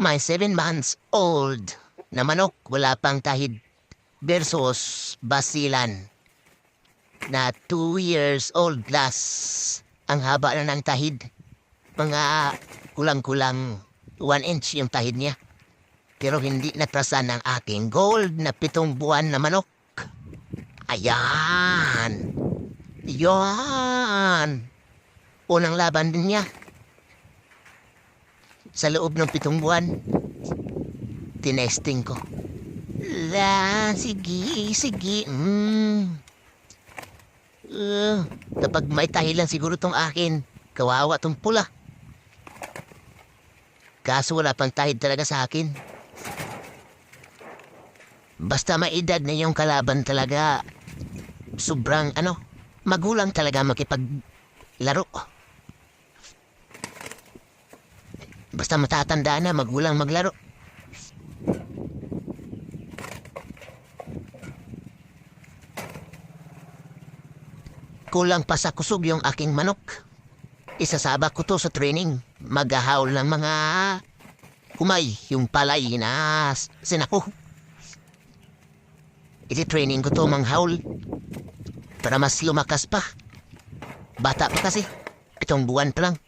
My 7 months old na manok, wala pang tahid versus basilan na 2 years old plus. Ang haba na ng tahid. Mga kulang-kulang 1 inch yung tahid niya. Pero hindi natrasan ng aking gold na 7 buwan na manok. Ayan. Yan. Unang laban din niya. Sa loob ng 7 buwan, tinesting ko. Sige. Kapag may tahilan siguro tong akin, kawawa tong pula. Kaso wala pang tahid talaga sa akin. Basta may edad na yung kalaban talaga, sobrang magulang talaga makipaglaro. Basta matatanda na, magulang maglaro. Kulang pa sa kusog yung aking manok. Isasabak ko to sa training. Maghahawl ng mga humay, yung palay na sinako. Iti-training ko to manghawl para mas lumakas pa. Bata pa kasi, 7 buwan pa lang.